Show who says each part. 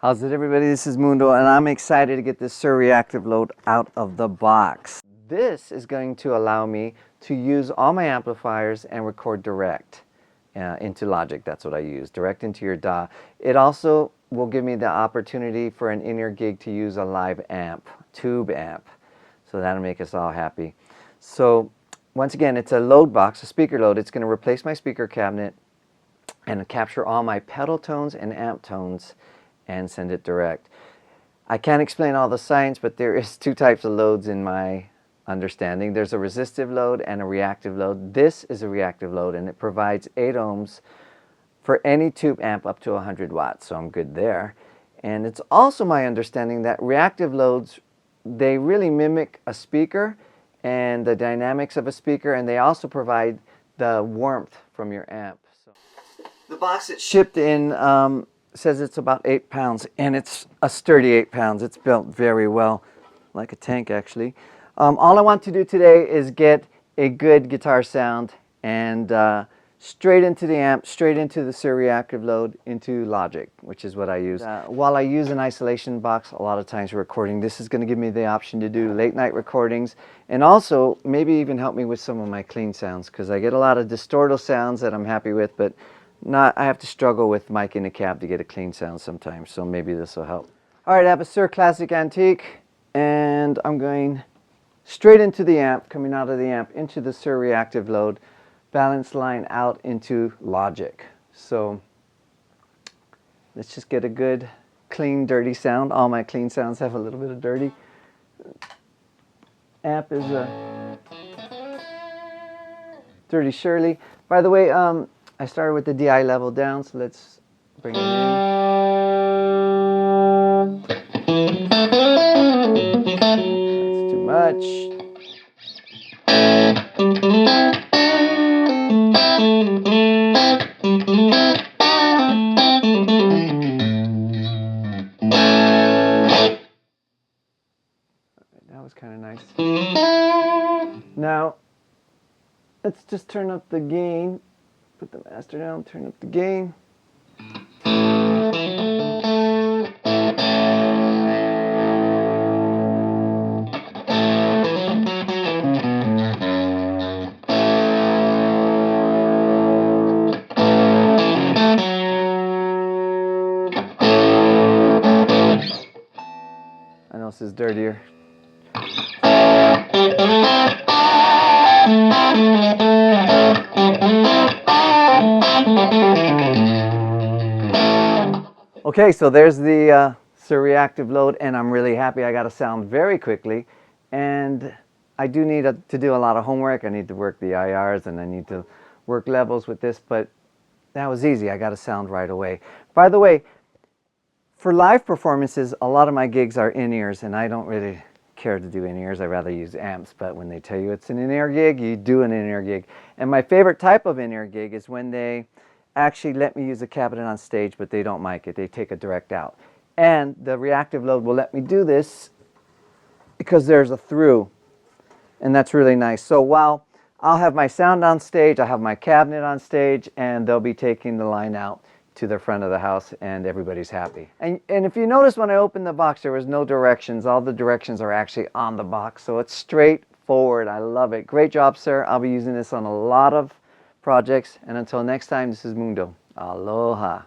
Speaker 1: How's it, everybody? This is Mundo, and I'm excited to get this Suhr Reactive Load out of the box. This is going to allow me to use all my amplifiers and record direct into Logic. That's what I use, direct into your DAW. It also will give me the opportunity for an in-ear gig to use a live amp, tube amp. So that'll make us all happy. So once again, it's a load box, a speaker load. It's going to replace my speaker cabinet and capture all my pedal tones and amp tones and send it direct. I can't explain all the science, but there is two types of loads in my understanding. There's a resistive load and a reactive load. This is a reactive load, and it provides 8 ohms for any tube amp up to 100 watts, so I'm good there. And it's also my understanding that reactive loads, they really mimic a speaker and the dynamics of a speaker, and they also provide the warmth from your amp. So the box it's shipped in says it's about 8 pounds, and it's a sturdy 8 pounds. It's built very well, like a tank actually. All I want to do today is get a good guitar sound and straight into the amp, straight into the Suhr Reactive Load, into Logic, which is what I use. While I use an isolation box a lot of times for recording, this is going to give me the option to do late night recordings, and also maybe even help me with some of my clean sounds, because I get a lot of distortal sounds that I'm happy with, but I have to struggle with mic in a cab to get a clean sound sometimes, so maybe this will help. Alright, I have a Suhr Classic Antique, and I'm going straight into the amp, coming out of the amp into the Suhr Reactive Load, balance line out into Logic. So let's just get a good, clean, dirty sound. All my clean sounds have a little bit of dirty. Amp is a Dirty Shirley. By the way, I started with the DI level down, so let's bring it in. That's too much. That was kind of nice. Now, let's just turn up the gain. Put the master down, turn up the gain. I know this is dirtier. Okay, so there's the Suhr Reactive Load, and I'm really happy I got a sound very quickly. And I do need to do a lot of homework. I need to work the IRs, and I need to work levels with this, but that was easy. I got a sound right away. By the way, for live performances, a lot of my gigs are in-ears, and I don't really care to do in-ears. I'd rather use amps, but when they tell you it's an in-ear gig, you do an in-ear gig. And my favorite type of in-ear gig is when they actually let me use a cabinet on stage, but they don't mic it. They take a direct out. And the Reactive Load will let me do this because there's a through, and that's really nice. So while I'll have my sound on stage, I'll have my cabinet on stage, and they'll be taking the line out to the front of the house, and everybody's happy. And if you notice, when I opened the box, there was no directions. All the directions are actually on the box, so it's straightforward. I love it. Great job, sir. I'll be using this on a lot of projects, and until next time, this is Mundo. Aloha.